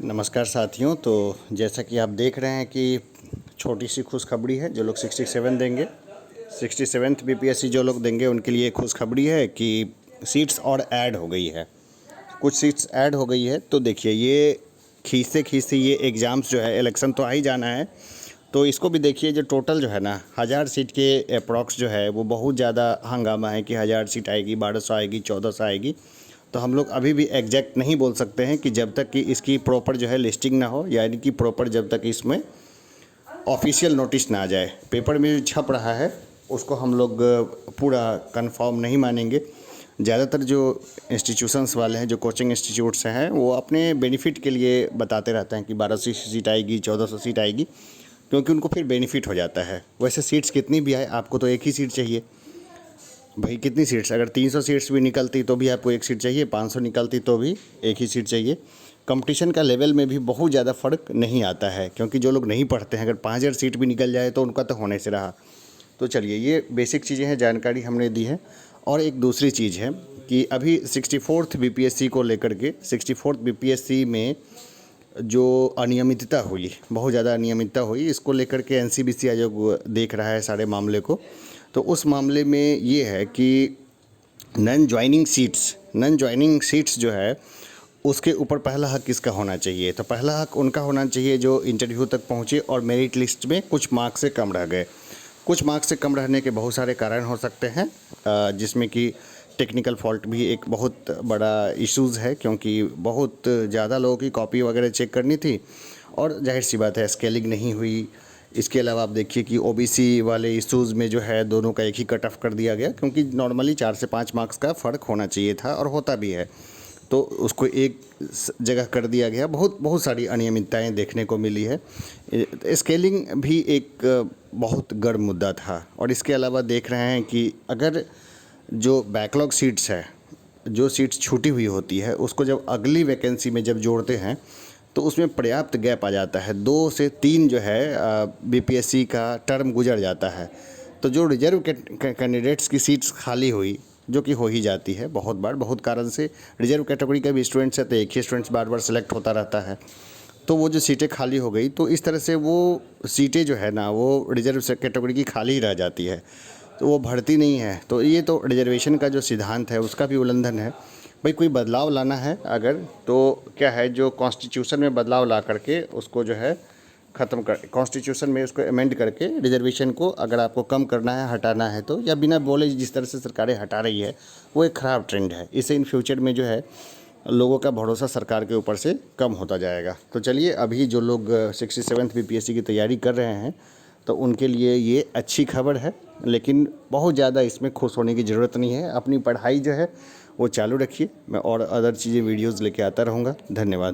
नमस्कार साथियों। तो जैसा कि आप देख रहे हैं कि छोटी सी खुशखबरी है। जो लोग 67 देंगे, 67th बीपीएससी जो लोग देंगे उनके लिए खुशखबरी है कि सीट्स और ऐड हो गई है, कुछ सीट्स ऐड हो गई है। तो देखिए, ये खींचते खींचते ये एग्ज़ाम्स जो है, इलेक्शन तो आ ही जाना है, तो इसको भी देखिए। जो टोटल जो है ना 1000 सीट के अप्रॉक्स जो है वो बहुत ज़्यादा हंगामा है कि 1000 सीट आएगी, 1200 आएगी, 1400 आएगी। तो हम लोग अभी भी एग्जैक्ट नहीं बोल सकते हैं कि जब तक कि इसकी प्रॉपर जो है लिस्टिंग ना हो, यानी कि प्रॉपर जब तक इसमें ऑफिशियल नोटिस ना आ जाए। पेपर में जो छप रहा है उसको हम लोग पूरा कंफर्म नहीं मानेंगे। ज़्यादातर जो इंस्टीट्यूशंस वाले हैं, जो कोचिंग इंस्टीट्यूट्स हैं, वो अपने बेनिफिट के लिए बताते रहते हैं कि 1200 सीट आएगी, 1400 सीट आएगी, क्योंकि उनको फिर बेनिफिट हो जाता है। वैसे सीट्स कितनी भी आए, आपको तो एक ही सीट चाहिए भाई। कितनी सीट्स, अगर 300 सीट्स भी निकलती तो भी आपको एक सीट चाहिए, 500 निकलती तो भी एक ही सीट चाहिए। कंपटीशन का लेवल में भी बहुत ज़्यादा फ़र्क नहीं आता है, क्योंकि जो लोग नहीं पढ़ते हैं, अगर 5000 सीट भी निकल जाए तो उनका तो होने से रहा। तो चलिए, ये बेसिक चीज़ें हैं, जानकारी हमने दी है। और एक दूसरी चीज़ है कि अभी 64th बीपीएससी को लेकर के, 64th बीपीएससी में जो अनियमितता हुई, बहुत ज़्यादा अनियमितता हुई, इसको लेकर के एनसीबीसी आयोग देख रहा है सारे मामले को। तो उस मामले में ये है कि नॉन ज्वाइनिंग सीट्स जो है उसके ऊपर पहला हक किसका होना चाहिए। तो पहला हक उनका होना चाहिए जो इंटरव्यू तक पहुँचे और मेरिट लिस्ट में कुछ मार्क्स से कम रह गए। कुछ मार्क्स से कम रहने के बहुत सारे कारण हो सकते हैं, जिसमें कि टेक्निकल फॉल्ट भी एक बहुत बड़ा इश्यूज़ है, क्योंकि बहुत ज़्यादा लोगों की कॉपी वगैरह चेक करनी थी और जाहिर सी बात है स्केलिंग नहीं हुई। इसके अलावा आप देखिए कि ओबीसी वाले इश्यूज़ में जो है दोनों का एक ही कट ऑफ कर दिया गया, क्योंकि नॉर्मली 4 से 5 मार्क्स का फ़र्क होना चाहिए था और होता भी है, तो उसको एक जगह कर दिया गया। बहुत सारी अनियमितताएं देखने को मिली है। स्केलिंग भी एक बहुत गर्म मुद्दा था। और इसके अलावा देख रहे हैं कि अगर जो बैकलॉग सीट्स है, जो सीट्स छूटी हुई होती है, उसको जब अगली वैकेंसी में जब जोड़ते हैं तो उसमें पर्याप्त गैप आ जाता है। 2 से 3 जो है बीपीएससी का टर्म गुजर जाता है। तो जो रिजर्व कैंडिडेट्स की सीट्स खाली हुई, जो कि हो ही जाती है बहुत बार, बहुत कारण से रिजर्व कैटेगरी का भी स्टूडेंट्स है, तो एक ही स्टूडेंट्स बार बार सेलेक्ट होता रहता है। तो वो जो सीटें खाली हो गई, तो इस तरह से वो सीटें जो है ना, वो रिजर्व कैटेगरी की खाली ही रह जाती है, तो वो भर्ती नहीं है। तो ये तो रिजर्वेशन का जो सिद्धांत है उसका भी उल्लंघन है। भाई, कोई बदलाव लाना है अगर, तो क्या है, जो कॉन्स्टिट्यूशन में बदलाव ला करके उसको जो है ख़त्म कर, कॉन्स्टिट्यूशन में उसको अमेंड करके रिजर्वेशन को अगर आपको कम करना है, हटाना है, तो या बिना बोले जिस तरह से सरकारें हटा रही है वो एक ख़राब ट्रेंड है। इससे इन फ्यूचर में जो है लोगों का भरोसा सरकार के ऊपर से कम होता जाएगा। तो चलिए, अभी जो लोग 67th बीपीएससी की तैयारी कर रहे हैं तो उनके लिए ये अच्छी खबर है, लेकिन बहुत ज़्यादा इसमें खुश होने की ज़रूरत नहीं है। अपनी पढ़ाई जो है वो चालू रखिए। मैं और अदर चीज़ें वीडियोज़ लेके आता रहूँगा। धन्यवाद।